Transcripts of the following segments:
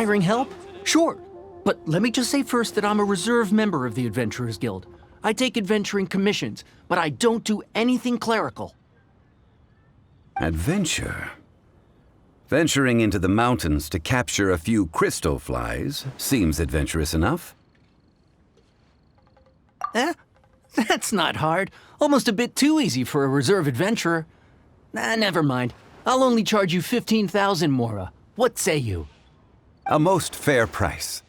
hiring help? Sure. But let me just say first that I'm a reserve member of the Adventurers Guild. I take adventuring commissions, but I don't do anything clerical. Adventure? Venturing into the mountains to capture a few crystal flies seems adventurous enough. That's not hard. Almost a bit too easy for a reserve adventurer. Never mind. I'll only charge you 15,000 Mora. What say you? A most fair price.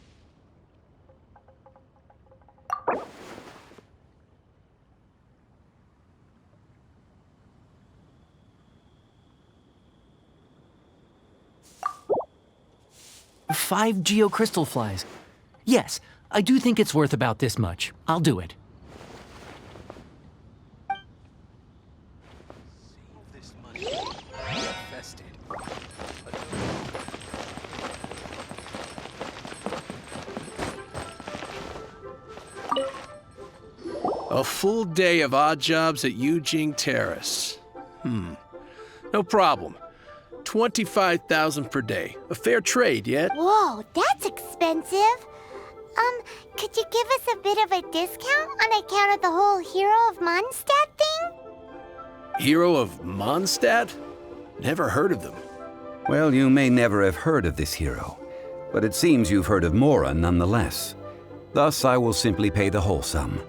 Five geocrystal flies. Yes, I do think it's worth about this much. I'll do it. A full day of odd jobs at Eugene Terrace. No problem. 25,000 per day. A fair trade, yet? Whoa, that's expensive. Could you give us a bit of a discount on account of the whole Hero of Mondstadt thing? Hero of Mondstadt? Never heard of them. Well, you may never have heard of this hero, but it seems you've heard of Mora nonetheless. Thus, I will simply pay the whole sum.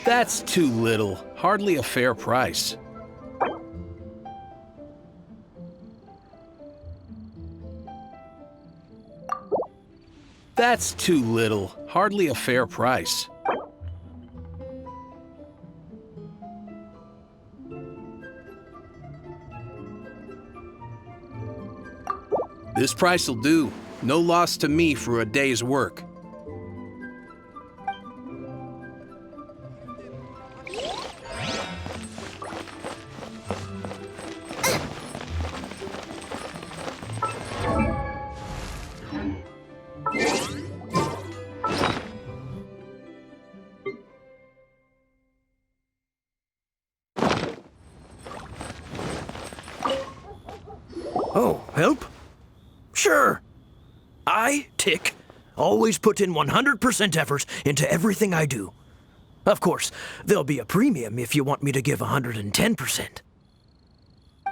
That's too little. Hardly a fair price. That's too little. Hardly a fair price. This price will do. No loss to me for a day's work. Oh, help? Sure. I, Tick, always put in 100% effort into everything I do. Of course, there'll be a premium if you want me to give 110%.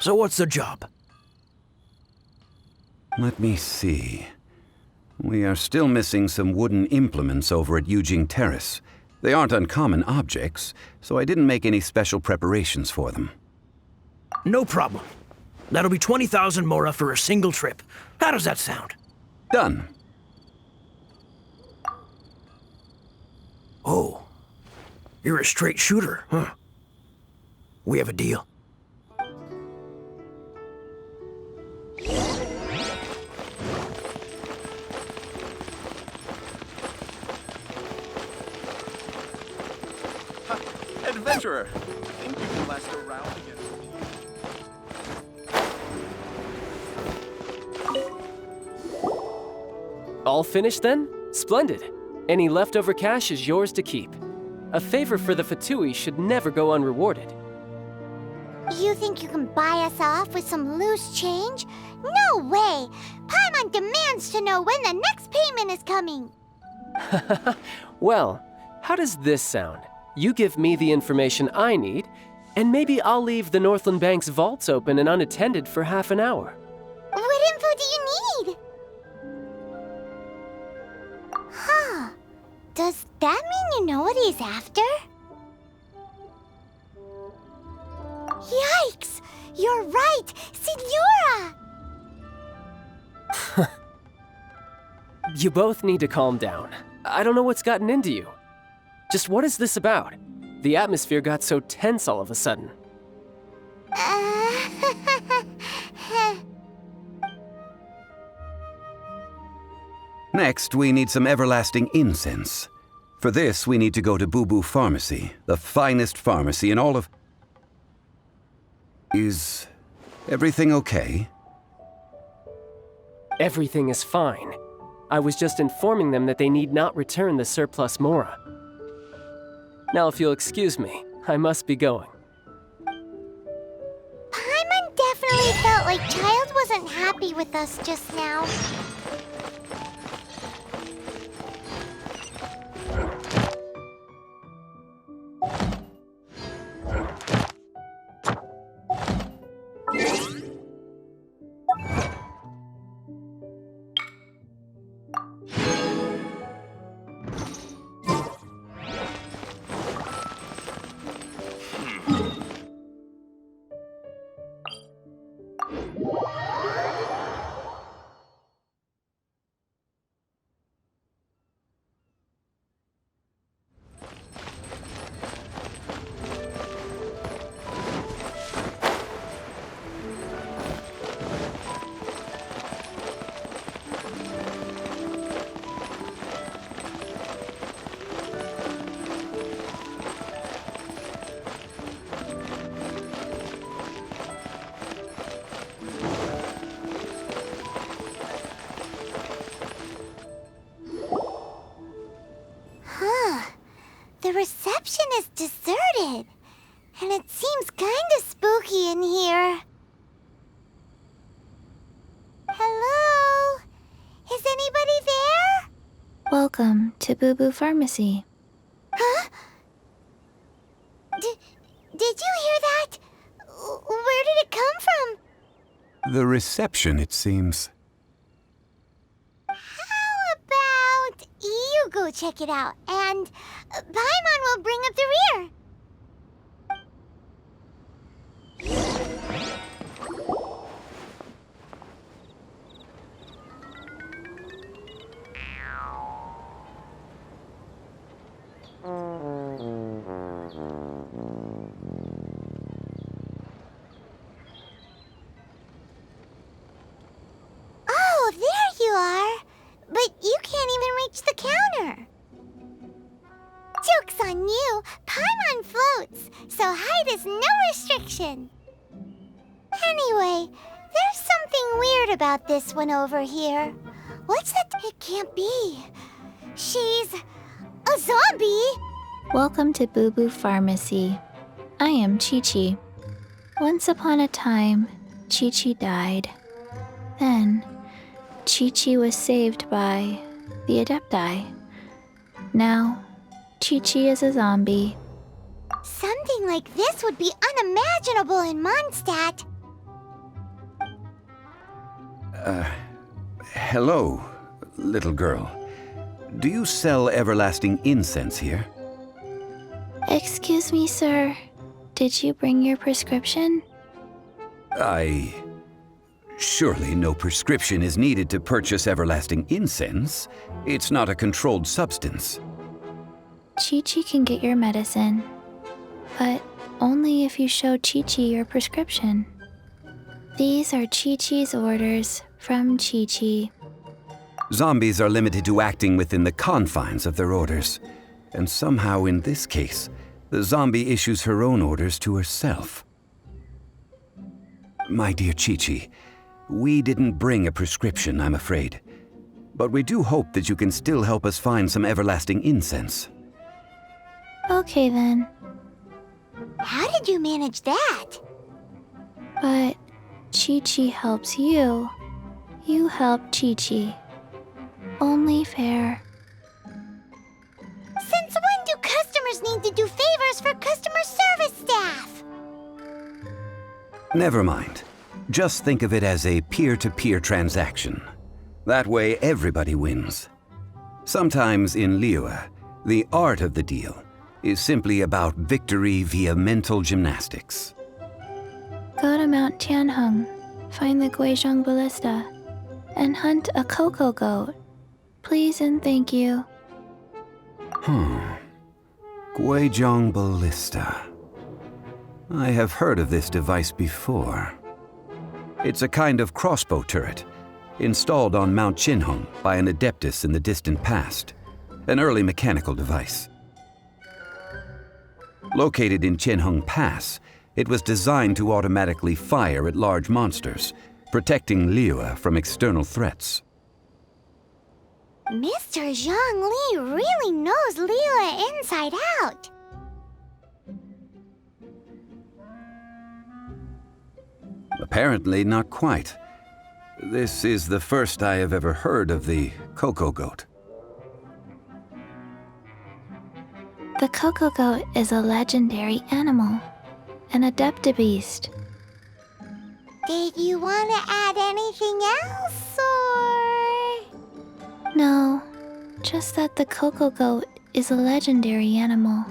So what's the job? Let me see. We are still missing some wooden implements over at Eugene Terrace. They aren't uncommon objects, so I didn't make any special preparations for them. No problem. That'll be 20,000 Mora for a single trip. How does that sound? Done. Oh, you're a straight shooter, huh? We have a deal. Adventurer, I think you can last a round against All finished then? Splendid. Any leftover cash is yours to keep. A favor for the Fatui should never go unrewarded. You think you can buy us off with some loose change? No way! Paimon demands to know when the next payment is coming! Well, how does this sound? You give me the information I need, and maybe I'll leave the Northland Bank's vaults open and unattended for half an hour. What info do you need? Huh. Does that mean you know what he's after? Yikes! You're right! Signora! You both need to calm down. I don't know what's gotten into you. Just what is this about? The atmosphere got so tense all of a sudden. Next, we need some everlasting incense. For this, we need to go to Boo Boo Pharmacy, the finest pharmacy in all of... Is everything okay? Everything is fine. I was just informing them that they need not return the surplus Mora. Now, if you'll excuse me, I must be going. Paimon definitely felt like Child wasn't happy with us just now. The reception is deserted, and it seems kinda spooky in here. Hello? Is anybody there? Welcome to Boo Boo Pharmacy. Huh? Did you hear that? Where did it come from? The reception, it seems. How about you go check it out, and Paimon will bring up the rear. Oh, there you are. But you can't even reach the counter. Joke's on you. Paimon floats, so height is no restriction. Anyway, there's something weird about this one over here. What's that? It can't be. She's a zombie. Welcome to Boo Boo Pharmacy. I am Chi-Chi. Once upon a time, Chi-Chi died. Then, Chi-Chi was saved by the Adepti. Now, Chi-Chi is a zombie. Something like this would be unimaginable in Mondstadt. Hello, little girl. Do you sell everlasting incense here? Excuse me, sir. Did you bring your prescription? Surely no prescription is needed to purchase everlasting incense. It's not a controlled substance. Chi-Chi can get your medicine, but only if you show Chi-Chi your prescription. These are Chi-Chi's orders from Chi-Chi. Zombies are limited to acting within the confines of their orders. And somehow in this case, the zombie issues her own orders to herself. My dear Chi-Chi, we didn't bring a prescription, I'm afraid. But we do hope that you can still help us find some everlasting incense. Okay then, How did you manage that? but Chi-Chi helps you. You help Chi-Chi. Only fair. Since when do customers need to do favors for customer service staff? Never mind. Just think of it as a peer-to-peer transaction. That way everybody wins. Sometimes in Liyue, the art of the deal is simply about victory via mental gymnastics. Go to Mount Tianheng, find the Guizhong Ballista, and hunt a cocoa goat. Please and thank you. Guizhong Ballista. I have heard of this device before. It's a kind of crossbow turret, installed on Mount Qinhong by an adeptus in the distant past, an early mechanical device. Located in Qinheng Pass, it was designed to automatically fire at large monsters, protecting Liyue from external threats. Mr. Zhang Li really knows Liyue inside out. Apparently not quite. This is the first I have ever heard of the Cocoa Goat. The Cocoa Goat is a legendary animal, an adeptabeast. Did you want to add anything else, or...? No, just that the Cocoa Goat is a legendary animal,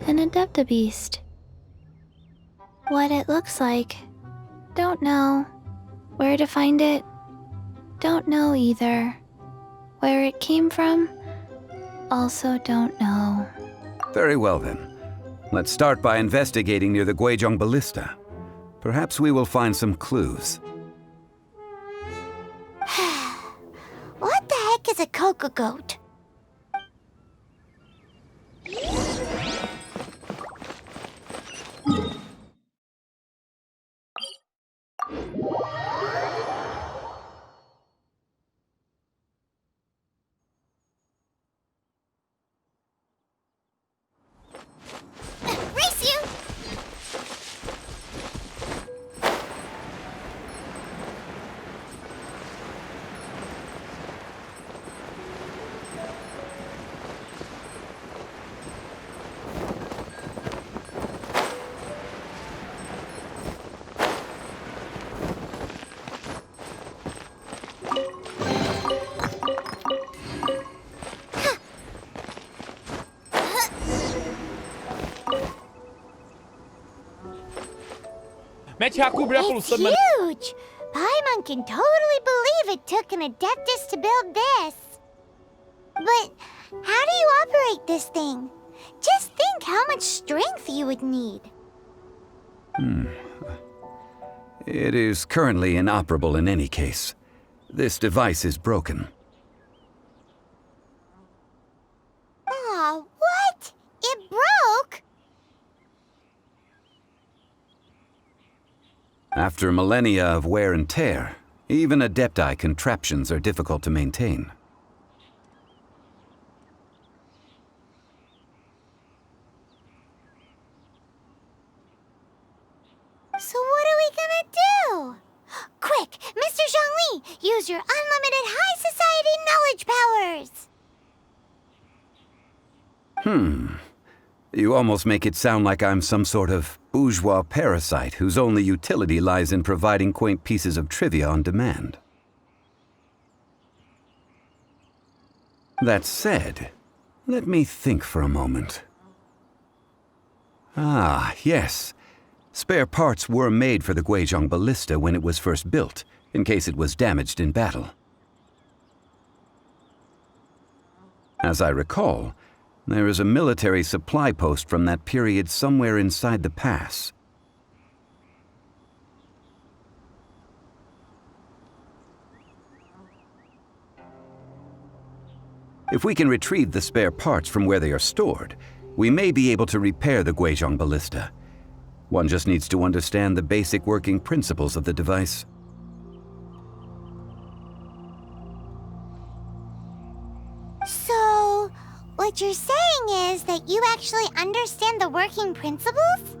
an adeptabeast. What it looks like, don't know. Where to find it, don't know either. Where it came from, also don't know. Very well then. Let's start by investigating near the Guizhong Ballista. Perhaps we will find some clues. What the heck is a Cocoa Goat? Race you! Mete a cobrir a It's poluição, mano. huge! Paimon can totally believe it took an Adeptus to build this. But how do you operate this thing? Just think how much strength you would need. It is currently inoperable in any case. This device is broken. Aw, what? It broke? After millennia of wear and tear, even Adepti contraptions are difficult to maintain. So what are we gonna do? Quick, Mr. Zhongli, use your unlimited high society knowledge powers! You almost make it sound like I'm some sort of bourgeois parasite whose only utility lies in providing quaint pieces of trivia on demand. That said, let me think for a moment. Ah, yes. Spare parts were made for the Guizhong Ballista when it was first built, in case it was damaged in battle. As I recall, there is a military supply post from that period somewhere inside the pass. If we can retrieve the spare parts from where they are stored, we may be able to repair the Guizhong Ballista. One just needs to understand the basic working principles of the device. So, what you're saying is that you actually understand the working principles?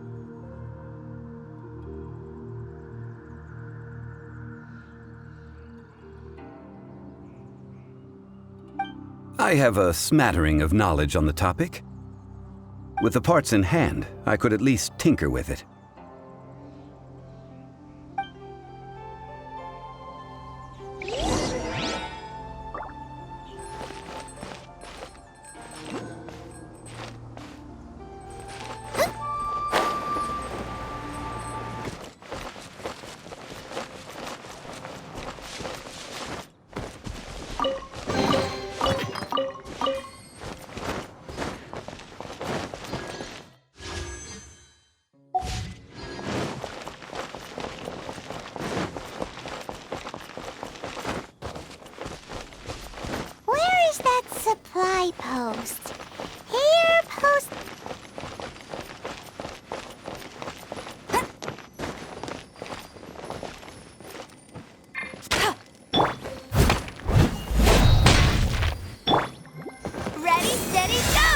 I have a smattering of knowledge on the topic. With the parts in hand, I could at least tinker with it. Where is that supply post? Here, post... Ready, steady, go!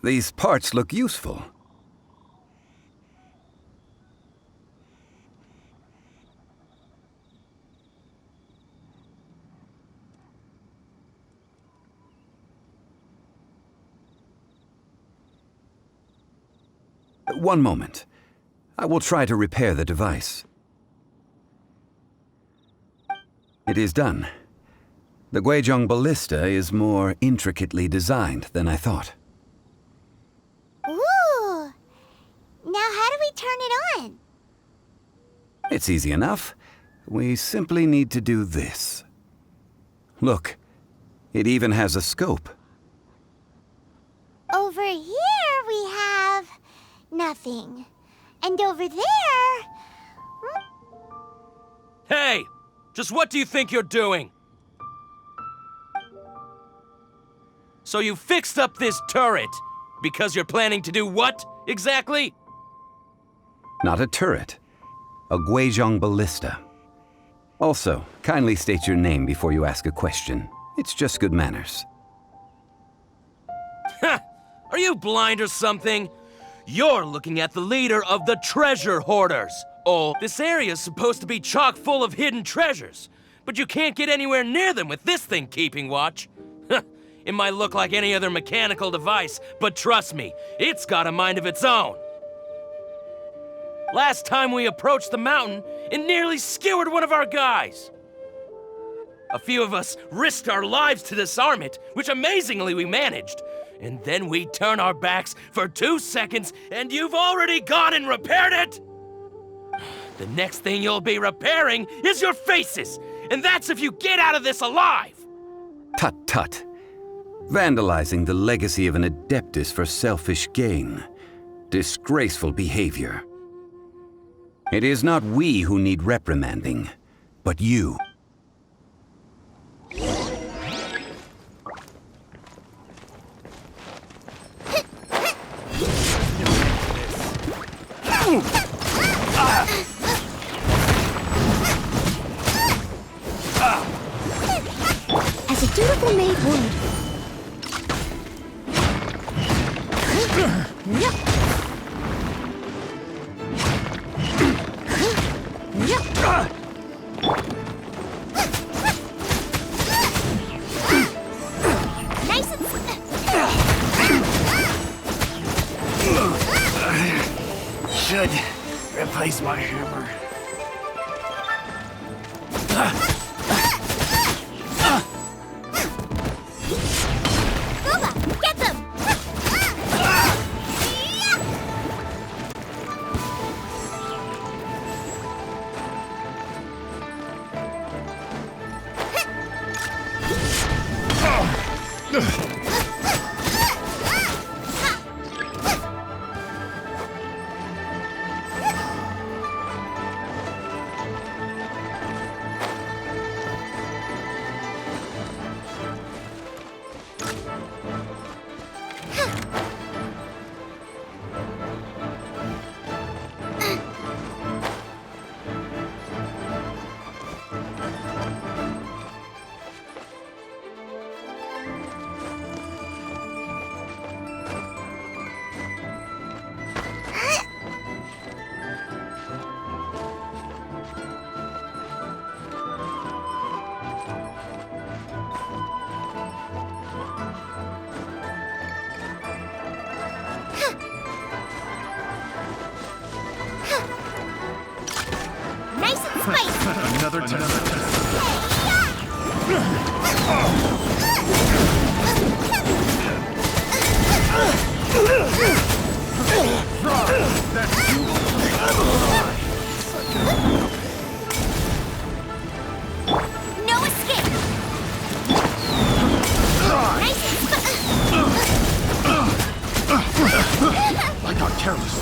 These parts look useful. One moment. I will try to repair the device. It is done. The Guizhong ballista is more intricately designed than I thought. Ooh! Now how do we turn it on? It's easy enough. We simply need to do this. Look, it even has a scope. Over here we have... nothing. And over there... Hey! Just what do you think you're doing? So you fixed up this turret because you're planning to do what, exactly? Not a turret. A Guizhong ballista. Also, kindly state your name before you ask a question. It's just good manners. Ha! Are you blind or something? You're looking at the leader of the treasure hoarders. Oh, this area's supposed to be chock full of hidden treasures, but you can't get anywhere near them with this thing keeping watch. It might look like any other mechanical device, but trust me, it's got a mind of its own. Last time we approached the mountain, it nearly skewered one of our guys. A few of us risked our lives to disarm it, which amazingly we managed. And then we turn our backs for 2 seconds, and you've already gone and repaired it? The next thing you'll be repairing is your faces, and that's if you get out of this alive! Tut tut. Vandalizing the legacy of an adeptus for selfish gain. Disgraceful behavior. It is not we who need reprimanding, but you. As a dutiful maid would. Nice and... Should replace my hammer. Booba, get them! Nice and spicy! Another test. No escape! Nice and I got careless.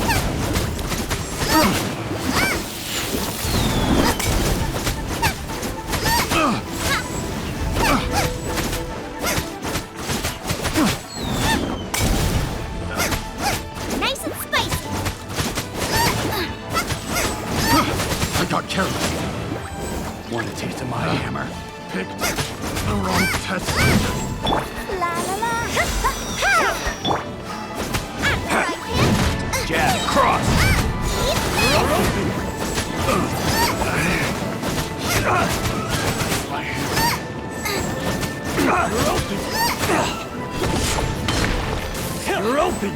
Nice and spicy! I got careless. Want a taste of my hammer? Picked the wrong test. La la la! Ha, ha, ha. You're open!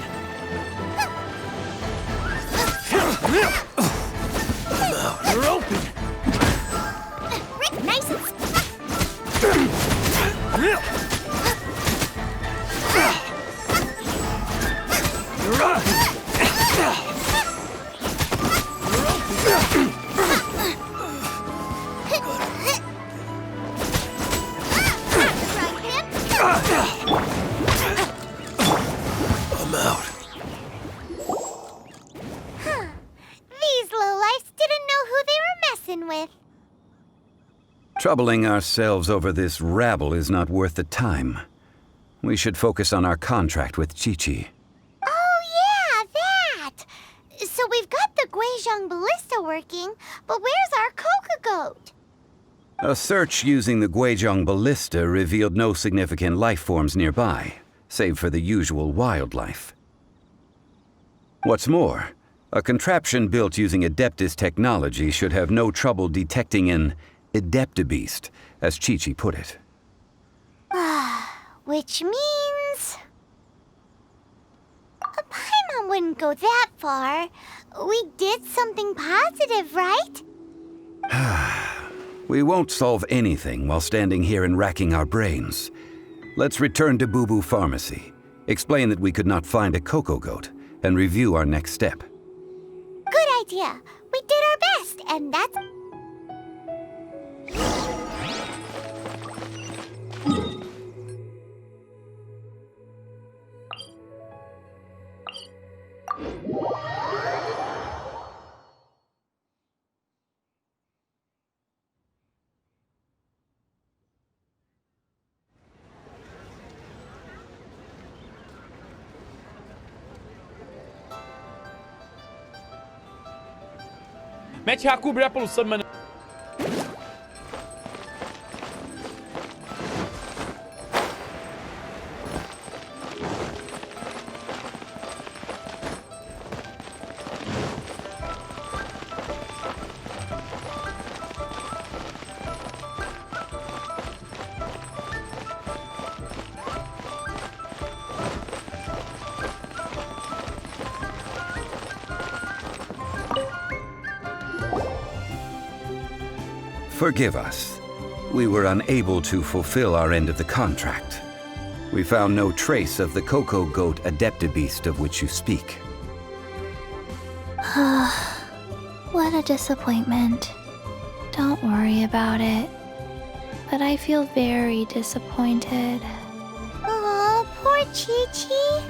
You're open! Rick, nice and... You're open! I'm out. These lowlifes didn't know who they were messing with. Troubling ourselves over this rabble is not worth the time. We should focus on our contract with Chi-Chi. Oh, yeah, that! So we've got the Guizhong Ballista working, but where's our Coca Goat? A search using the Guizhong Ballista revealed no significant life forms nearby, save for the usual wildlife. What's more, a contraption built using Adeptus technology should have no trouble detecting an Adeptabeast, as Chi-Chi put it. Which means... Paimon wouldn't go that far. We did something positive, right? We won't solve anything while standing here and racking our brains. Let's return to Boo Boo Pharmacy, explain that we could not find a Coco Goat, and review our next step. Good idea. We did our best, and that's... Mete recobrir a poluição, mano. Forgive us. We were unable to fulfill our end of the contract. We found no trace of the Coco Goat Adeptabeast of which you speak. What a disappointment. Don't worry about it. But I feel very disappointed. Oh, poor Chi-Chi.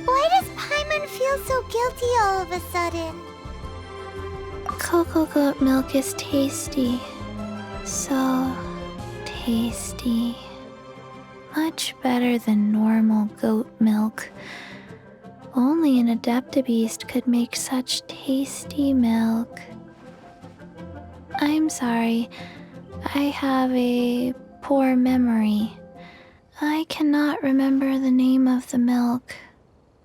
Why does Paimon feel so guilty all of a sudden? Coco Goat milk is tasty. So tasty. Much better than normal goat milk. Only an Adeptabeast could make such tasty milk. I'm sorry. I have a poor memory. I cannot remember the name of the milk.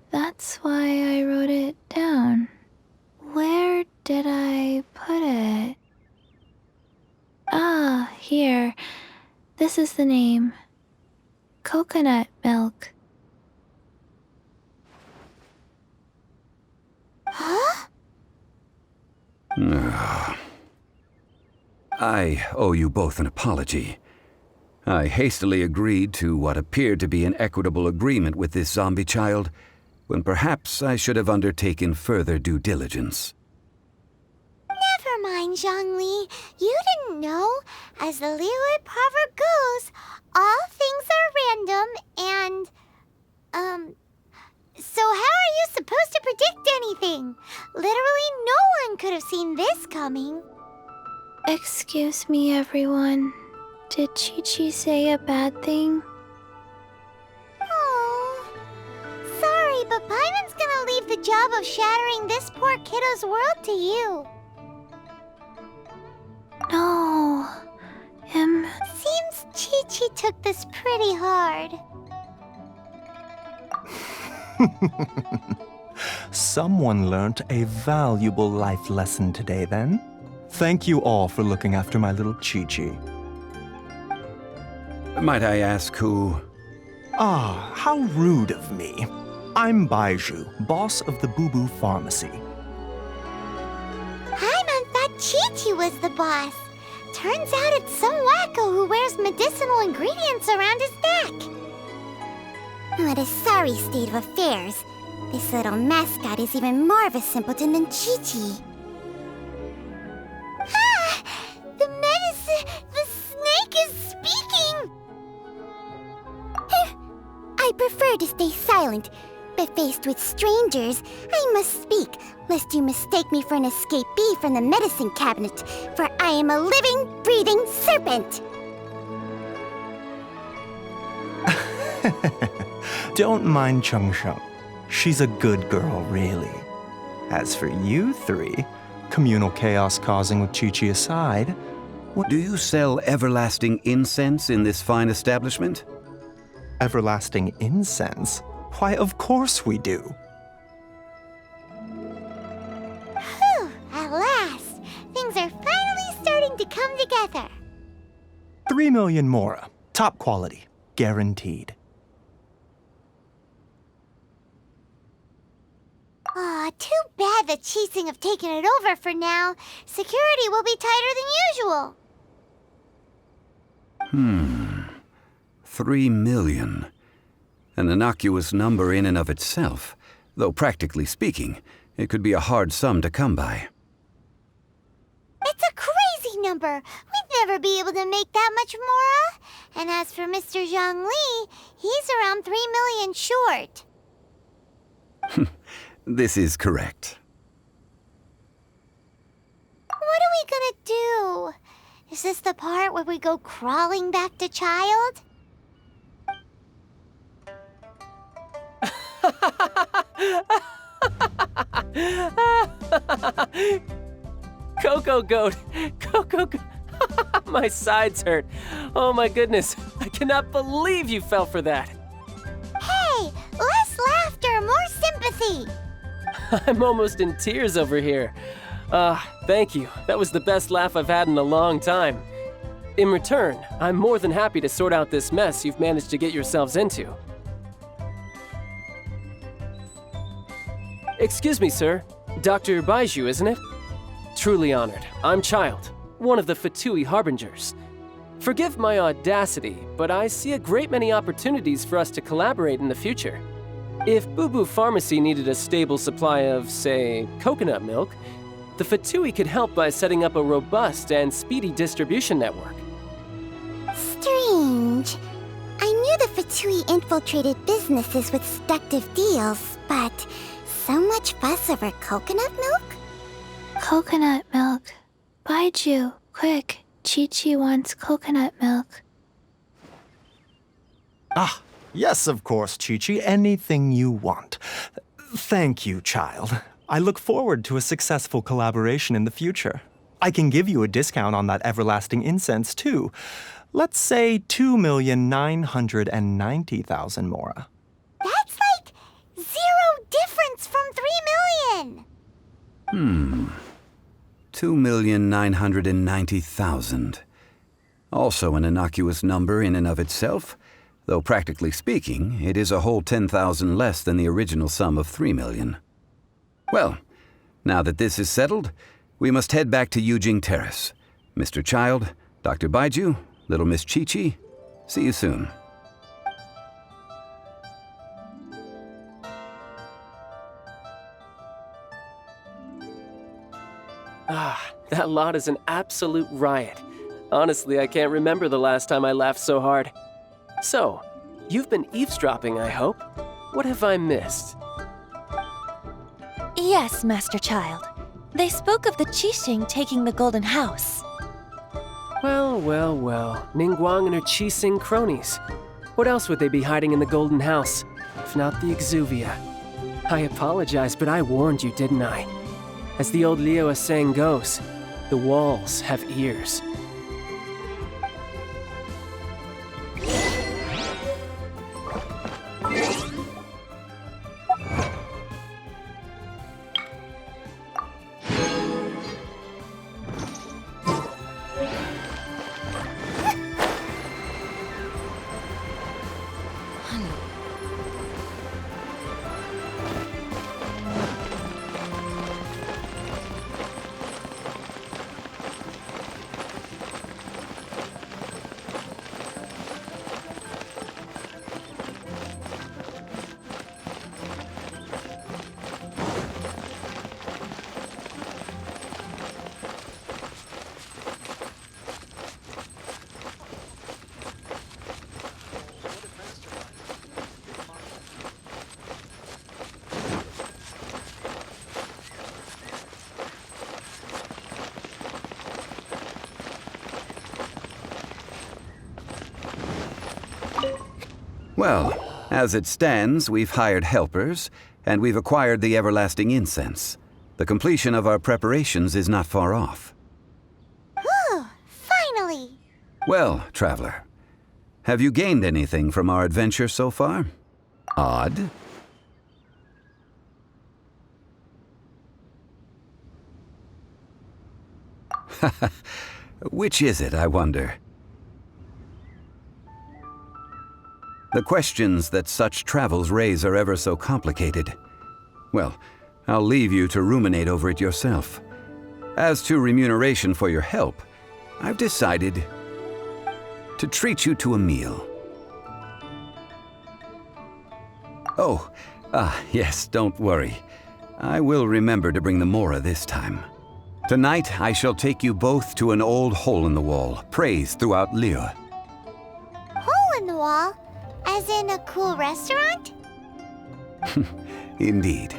That's why I wrote it down. Where did I put it? Ah, here. This is the name. Coconut milk. Huh? I owe you both an apology. I hastily agreed to what appeared to be an equitable agreement with this zombie child, when perhaps I should have undertaken further due diligence. Never mind, Zhongli. You didn't know. As the Liyue proverb goes, all things are random and, so how are you supposed to predict anything? Literally no one could have seen this coming. Excuse me, everyone. Did Chi-Chi say a bad thing? Oh, sorry, but Paimon's gonna leave the job of shattering this poor kiddo's world to you. No. Seems Chi-Chi took this pretty hard. Someone learnt a valuable life lesson today, then. Thank you all for looking after my little Chi-Chi. Might I ask who? Ah, how rude of me. I'm Baiju, boss of the Boo Boo Pharmacy. Paimon thought Chi-Chi was the boss. Turns out it's some wacko who wears medicinal ingredients around his neck. What a sorry state of affairs. This little mascot is even more of a simpleton than Chi-Chi. Ah! The snake is speaking! I prefer to stay silent, but faced with strangers, I must speak, lest you mistake me for an escapee from the medicine cabinet, for I am a living, breathing serpent! Don't mind Chung Sheng. She's a good girl, really. As for you three, communal chaos causing with Chi-Chi aside, Do you sell everlasting incense in this fine establishment? everlasting incense? Why, of course we do. Whew, at last! Things are finally starting to come together. 3 million mora. Top quality. Guaranteed. Aw, too bad the Chising have taken it over for now. Security will be tighter than usual. 3 million. An innocuous number in and of itself, though practically speaking, it could be a hard sum to come by. It's a crazy number. We'd never be able to make that much mora. And as for Mr. Zhang Li, he's around 3 million short. This is correct. What are we gonna do? Is this the part where we go crawling back to Child? Coco Goat! Coco Goat! My sides hurt. Oh my goodness. I cannot believe you fell for that. Hey, less laughter, more sympathy. I'm almost in tears over here. Thank you. That was the best laugh I've had in a long time. In return, I'm more than happy to sort out this mess you've managed to get yourselves into. Excuse me, sir. Dr. Baiju, isn't it? Truly honored. I'm Child, one of the Fatui Harbingers. Forgive my audacity, but I see a great many opportunities for us to collaborate in the future. If Boo Boo Pharmacy needed a stable supply of, say, coconut milk, the Fatui could help by setting up a robust and speedy distribution network. Strange. I knew the Fatui infiltrated businesses with seductive deals, but so much fuss over coconut milk? Coconut milk. Baiju, quick. Chi-Chi wants coconut milk. Ah, yes, of course, Chi-Chi. Anything you want. Thank you, Child. I look forward to a successful collaboration in the future. I can give you a discount on that everlasting incense, too. Let's say 2,990,000 mora. That's like 0 difference from 3 million. 2,990,000. Also an innocuous number in and of itself, though practically speaking, it is a whole 10,000 less than the original sum of 3 million. Well, now that this is settled, we must head back to Yujing Terrace. Mr. Child, Dr. Baiju, little Miss Chi-Chi, see you soon. That lot is an absolute riot. Honestly, I can't remember the last time I laughed so hard. So, you've been eavesdropping, I hope? What have I missed? Yes, Master Child. They spoke of the Qixing taking the Golden House. Well, well, well. Ningguang and her Qixing cronies. What else would they be hiding in the Golden House, if not the Exuvia? I apologize, but I warned you, didn't I? As the old Liu saying goes, the walls have ears. Well, as it stands, we've hired helpers, and we've acquired the everlasting incense. The completion of our preparations is not far off. Whew, finally! Well, traveler, have you gained anything from our adventure so far? Odd. Which is it, I wonder? The questions that such travels raise are ever so complicated. Well, I'll leave you to ruminate over it yourself. As to remuneration for your help, I've decided to treat you to a meal. Oh, yes, don't worry. I will remember to bring the Mora this time. Tonight, I shall take you both to an old hole-in-the-wall, praised throughout Liyue. Hole in the wall? As in a cool restaurant? Indeed.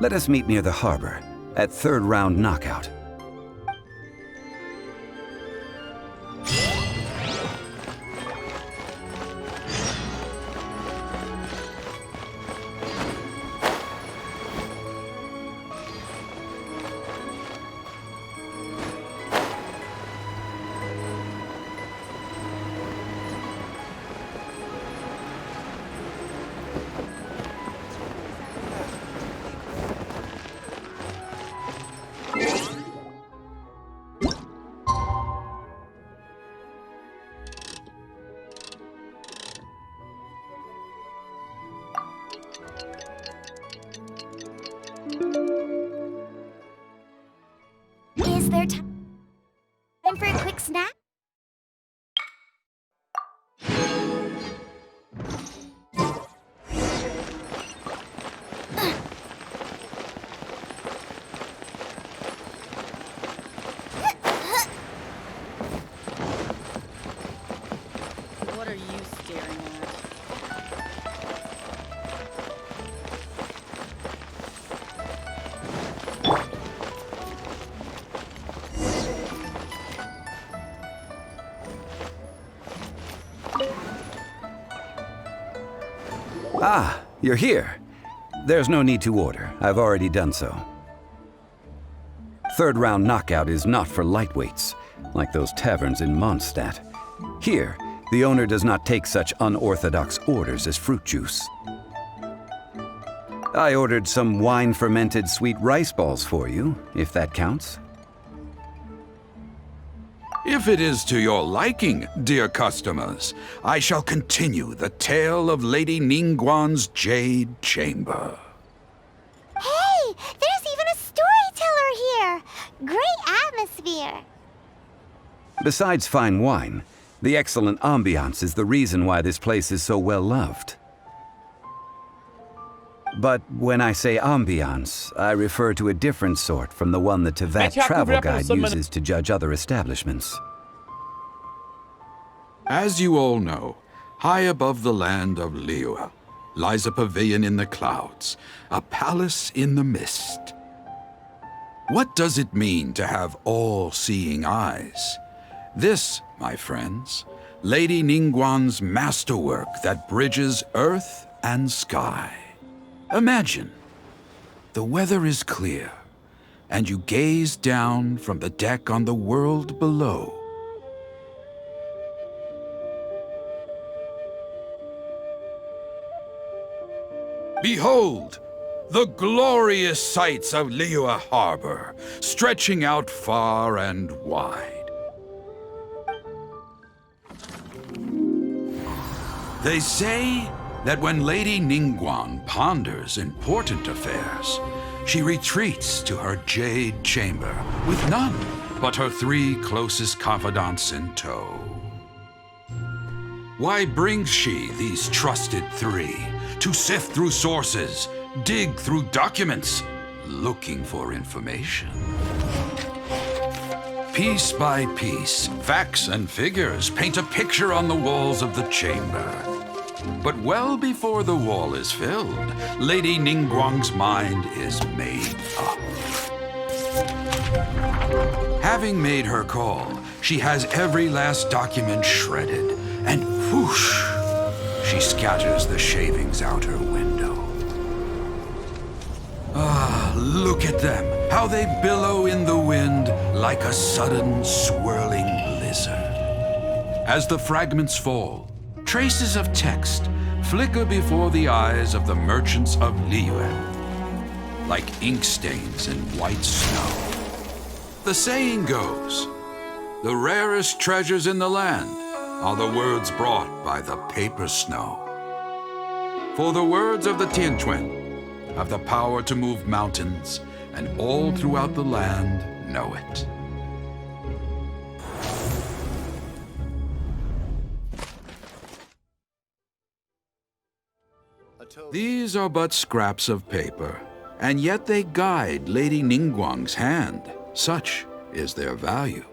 Let us meet near the harbor, at third round knockout. Is there time for a quick snack? What are you staring at? Ah, you're here. There's no need to order. I've already done so. Third round knockout is not for lightweights, like those taverns in Mondstadt. Here, the owner does not take such unorthodox orders as fruit juice. I ordered some wine-fermented sweet rice balls for you, if that counts. If it is to your liking, dear customers, I shall continue the tale of Lady Ningguang's Jade Chamber. Hey, there's even a storyteller here! Great atmosphere! Besides fine wine, the excellent ambiance is the reason why this place is so well loved. But when I say ambiance, I refer to a different sort from the one the Tevat travel guide uses to judge other establishments. As you all know, high above the land of Liyue lies a pavilion in the clouds, a palace in the mist. What does it mean to have all-seeing eyes? This, my friends, Lady Ningguang's masterwork that bridges earth and sky. Imagine, the weather is clear, and you gaze down from the deck on the world below. Behold, the glorious sights of Liyue Harbor, stretching out far and wide. They say that when Lady Ningguang ponders important affairs, she retreats to her Jade Chamber with none but her 3 closest confidants in tow. Why brings she these trusted 3 to sift through sources, dig through documents, looking for information? Piece by piece, facts and figures paint a picture on the walls of the chamber. But well before the wall is filled, Lady Ningguang's mind is made up. Having made her call, she has every last document shredded, and whoosh, she scatters the shavings out her window. Ah, look at them, how they billow in the wind like a sudden swirling blizzard. As the fragments fall, traces of text flicker before the eyes of the merchants of Liyue, like ink stains in white snow. The saying goes, the rarest treasures in the land are the words brought by the paper snow. For the words of the Tianquan have the power to move mountains, and all throughout the land know it. These are but scraps of paper, and yet they guide Lady Ningguang's hand. Such is their value.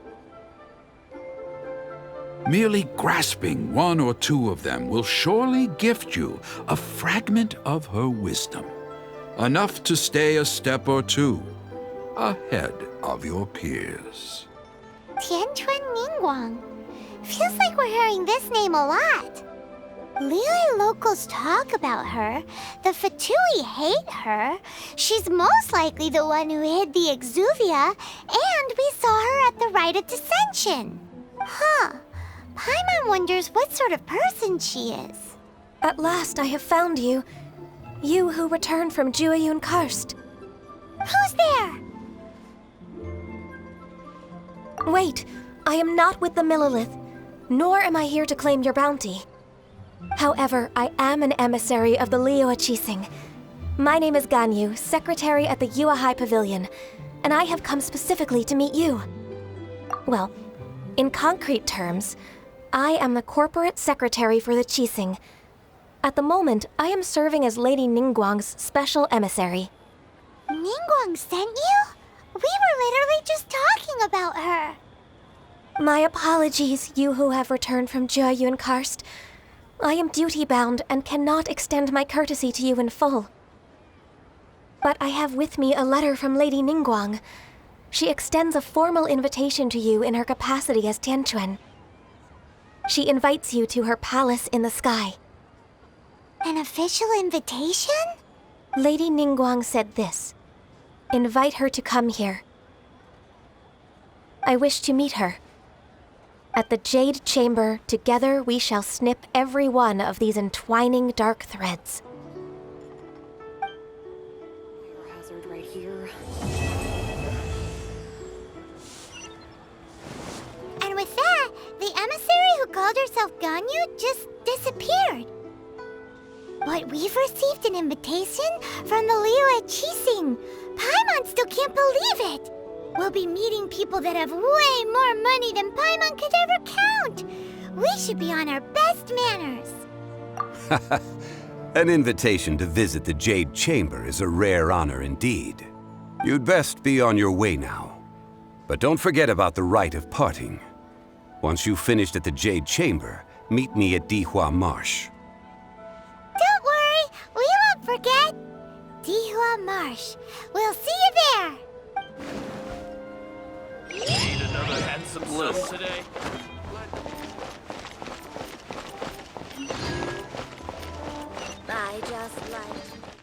Merely grasping one or two of them will surely gift you a fragment of her wisdom, enough to stay a step or two ahead of your peers. Tianquan Ningguang. Feels like we're hearing this name a lot. Liyue locals talk about her. The Fatui hate her. She's most likely the one who hid the Exuvia, and we saw her at the Rite of Dissension. Huh. Paimon wonders what sort of person she is. At last I have found you. You who returned from Jueyun Karst. Who's there? Wait, I am not with the Millelith, nor am I here to claim your bounty. However, I am an emissary of the Liyue Qixing. My name is Ganyu, secretary at the Yuehai Pavilion, and I have come specifically to meet you. Well, in concrete terms, I am the corporate secretary for the Qixing. At the moment, I am serving as Lady Ningguang's special emissary. Ningguang sent you? We were literally just talking about her. My apologies, you who have returned from Jueyun Karst. I am duty-bound and cannot extend my courtesy to you in full. But I have with me a letter from Lady Ningguang. She extends a formal invitation to you in her capacity as Tianquan. She invites you to her palace in the sky. An official invitation? Lady Ningguang said this. Invite her to come here. I wish to meet her. At the Jade Chamber, together we shall snip every one of these entwining dark threads. Fire hazard right here. And with that, the emissary who called herself Ganyu just disappeared. But we've received an invitation from the Liyue Qixing. Paimon still can't believe it. We'll be meeting people that have way more money than Paimon could ever count. We should be on our best manners. An invitation to visit the Jade Chamber is a rare honor indeed. You'd best be on your way now. But don't forget about the rite of parting. Once you've finished at the Jade Chamber, meet me at Dihua Marsh. Don't worry, we won't forget. Dihua Marsh. We'll see you there. Need another handsome son today?